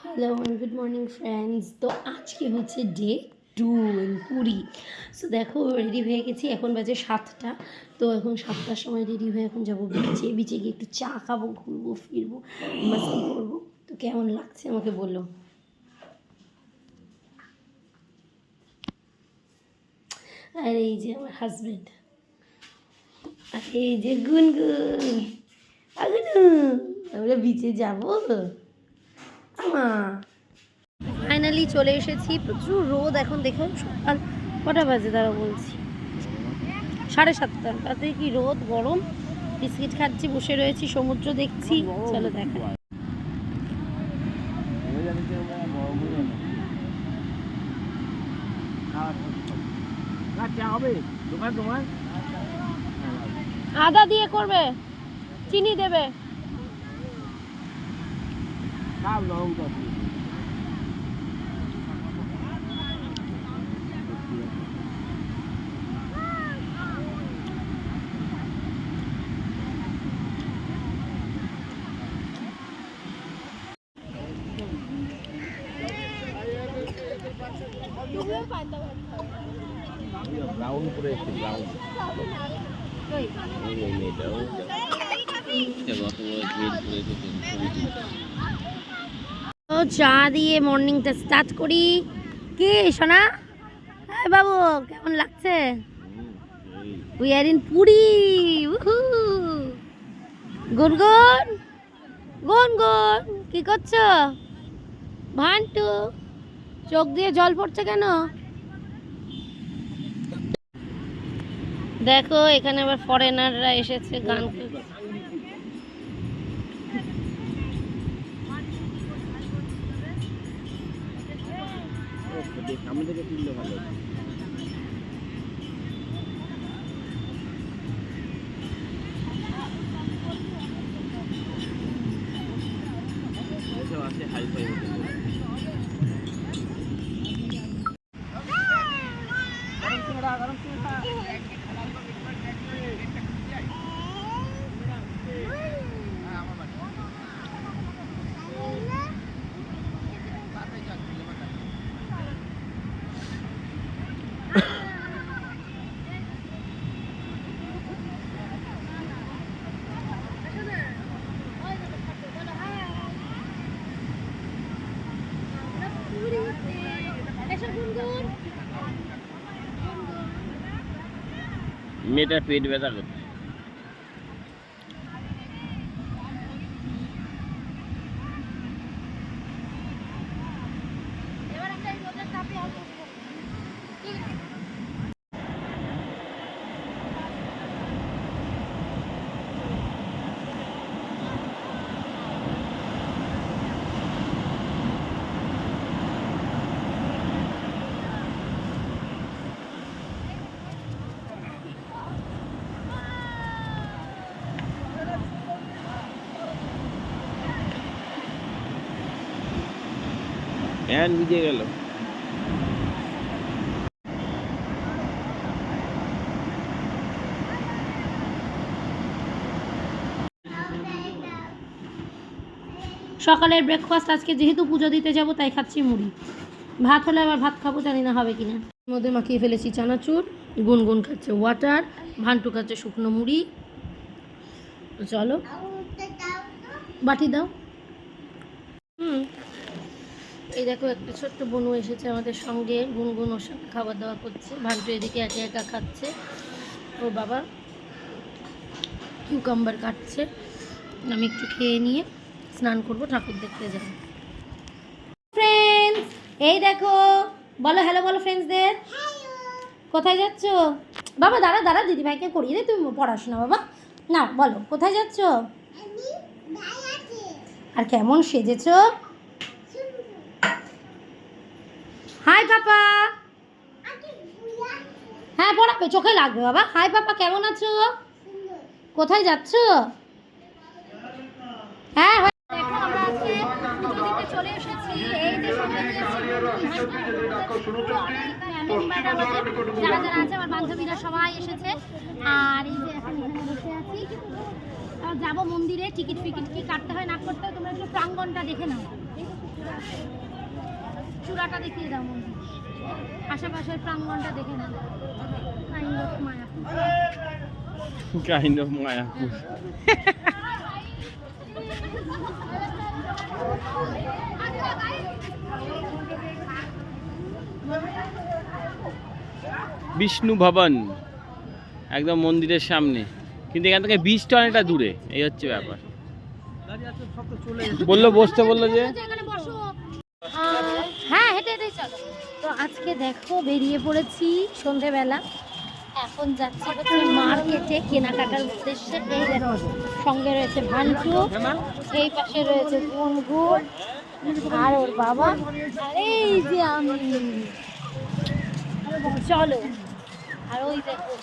Hello and good morning friends. তো আজকে হচ্ছে ডে 2 ইন পুরী। সো দেখো রেডি হয়ে গেছি, এখন বাজে 7টা। তো এখন 7টার সময় রেডি হয়ে এখন যাবো বিচে। বিচে গিয়ে একটু চা খাবো, ঘুরবো ফিরবো, মাস্তি করবো। তো কেমন লাগছে আমাকে বলো। আর এই যে আমার হাজব্যান্ড, আর এই যে গুনগুন। আমরা বিচে যাবো। ফাইনালি চলে এসেছি। প্রচুর রোদ এখন, দেখো সকাল কটা বাজে দাঁড়া বলছি, 7:30। তাতে কি রোদ, গরম। বিস্কিট খাচ্ছি, বসে রয়েছি, সমুদ্র দেখছি। চলো দেখা। আদা দিয়ে করবে, চিনি দেবে। চা দিয়ে মর্নিংটা স্টার্ট করি। কি সোনা? হ্যাঁ বাবু, কেমন লাগছে? We are in Puri. গুনগুন, গুনগুন কি করছো? ভান্টু, চোখ দিয়ে জল পড়ছে কেন? দেখো এখানে আবার ফরেনাররা এসেছে গান। আমাদেরকে তুললে ভালো। আছে হাই ফাই হোটেল। মেয়েটার পেট ব্যথা করছে। প্যান ভিজে গেল। সকালের ব্রেকফাস্ট আজকে যেহেতু পুজো দিতে যাব তাই খাচ্ছি মুড়ি। ভাত হলে আবার ভাত খাবো, জানি না হবে কিনা। মধ্যে মাখিয়ে ফেলেছি চানাচুর। গুনগুন খাচ্ছে ওয়াটার, ভান্টু খাচ্ছে শুকনো মুড়ি। চলো বাটি দাও। এই দেখো একটা ছোট্ট বনু এসেছে আমাদের সঙ্গে। গুনগুন ওর সঙ্গে খাবার দাওয়া করছে। ভান্টু এদিকে একা একা খাচ্ছে। ওর বাবা কিউকাম্বার কাটছে। আমি একটু খেয়ে নিয়ে স্নান করব, ঠাকুর দেখতে যাব। ফ্রেন্ডস এই দেখো, বলো হ্যালো বলো ফ্রেন্ডসদের। কোথায় যাচ্ছ বাবা? দাঁড়া দাঁড়া, দিদিভাইকে করিয়ে দে, তুমি পড়াশোনা বাবা। না বলো কোথায় যাচ্ছ? আর কেমন সেজেছো? হাই পাপা। হ্যাঁ পড়াবে, চোখে লাগবে বাবা। হাই পাপা, কেমন আছো? কোথায় যাচ্ছ? হ্যাঁ দেখো আমরা আজকে পুজো দিতে চলে এসেছি। এই যে যারা যারা আছে আমার বান্ধবীরা সবাই এসেছে। আর এই যে এখন এখানে বসে আছি, যাবো মন্দিরে। টিকিট ফিকিট কি কাটতে হয় না করতে হয় তোমরা একটু প্রাঙ্গণটা দেখে নাও। চূড়াটা দেখিয়ে দাও মন্দির, আশেপাশের প্রাঙ্গণটা দেখে না। Kind of Mayapur. বিষ্ণু ভবন একদম মন্দিরের সামনে, কিন্তু এখান থেকে বীজটা অনেকটা দূরে, এই হচ্ছে ব্যাপার। বললো বসতে, বললো যে হ্যাঁ হেঁটে হেঁটে চলো। তো আজকে দেখো বেরিয়ে পড়েছি সন্ধেবেলা, এখন যাচ্ছি হচ্ছে মার্কেটে কেনাকাটার উদ্দেশ্যে। এই দেখো সঙ্গে রয়েছে ভান্টু, এই পাশে রয়েছে গুনগুন আর ওর বাবা, আর এই যে আমি। চলো, আর ওই দেখো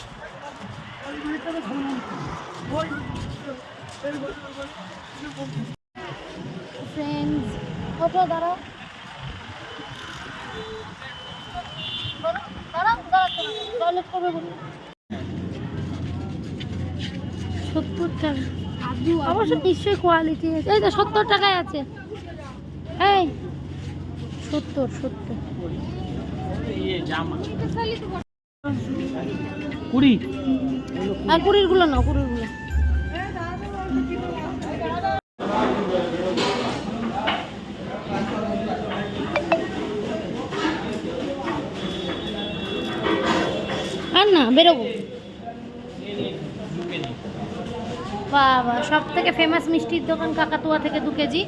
ফ্রেন্ডস, কত দাঁড়াও দাঁড়াও দাঁড়াও, টয়লেট করবে বলুন। 70 টাকা অবশ্য নিশ্চয়ই কোয়ালিটি আছে। এই তো 70 টাকায় আছে, এই 70 কুড়ি, আর 20 গুলো নাও, 20 গুলো। আর না বেরোবো। বাবা, সব থেকে ফেমাস মিষ্টির দোকান কাকাতুয়া থেকে 2 কেজি।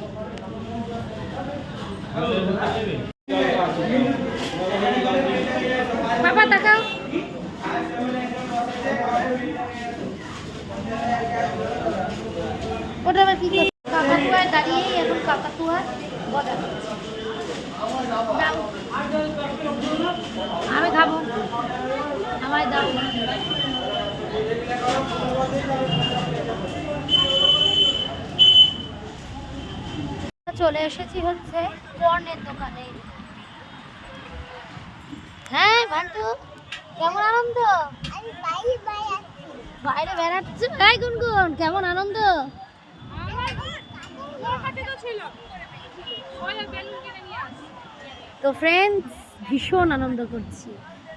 বাবা তাকাও, ওটা আবার কি করছে? কাকাতুয়ায় দাঁড়িয়েই এখন কাকাতুয়া বলা। আমি খাবো, আমায় দাও। চলে এসেছি হচ্ছে কর্নের দোকানে। হ্যাঁ ভান্টু, কেমন আনন্দ? বাইরে বেড়াচ্ছ? এই গুনগুন, কেমন আনন্দ? তো ফ্রেন্ডস, ভীষণ আনন্দ করছি।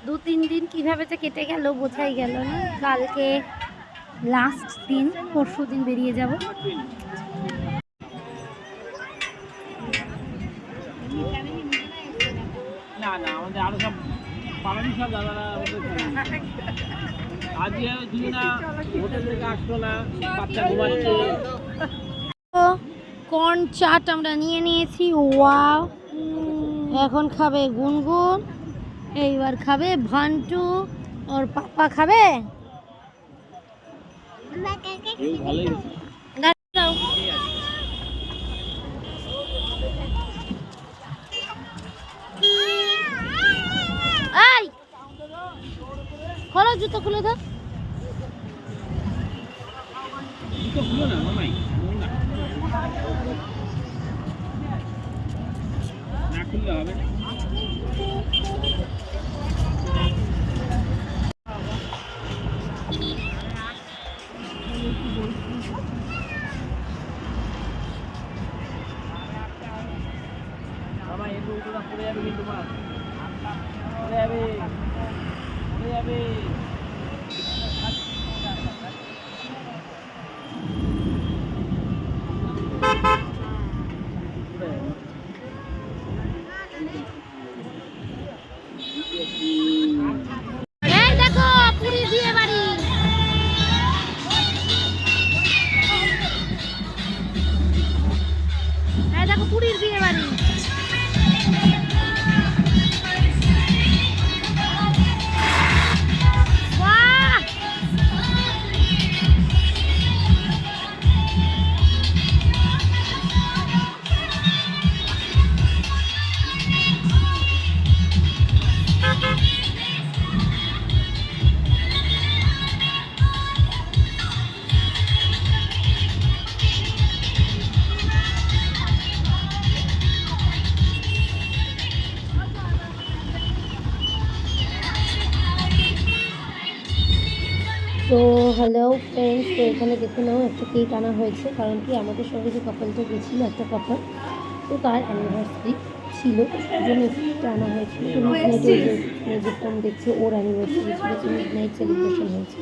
2-3 দিন কিভাবে যে কেটে গেল বোঝাই গেল না। কালকে লাস্ট দিন, পরশু দিন বেরিয়ে যাব। না না, আমাদের আরো সব পাড়ানি সব দাদারা আজকে দুজনা হোটেল থেকে আসলো না, বাচ্চা ঘুমাচ্ছে। কর্ন চাট আমরা নিয়ে নিয়েছি। ওয়াও, এখন খাবে গুনগুন, এইবার খাবে ভান্টু, ওর পাপা খাবে। ভালোই দাও। এই খোলো, জুতো খুলে দাও। জুতো খুলো না মামাই, না খুললে হবে না। মামা এই বউটা পড়ে যাবে কিন্তু, মা পড়ে যাবে, পড়ে যাবে। এই দেখো পুরী বিয়ে বাড়ি। এই দেখো পুরীর বিয়ে বাড়ি। তো হ্যালো ফ্রেন্ডস, তো এখানে দেখে নাও একটা কেক আনা হয়েছে, কারণ কি আমাদের সঙ্গে যে কাপলটা গেছিলো, একটা কাপল, তো তার অ্যানিভার্সারি ছিল, সেই জন্য এটা আনা হয়েছিল। তো মিড নাইটে যে মেজর টম দেখছে ওর অ্যানিভার্সারি ছিল, তো মিড নাইট সেলিব্রেশন হয়েছে।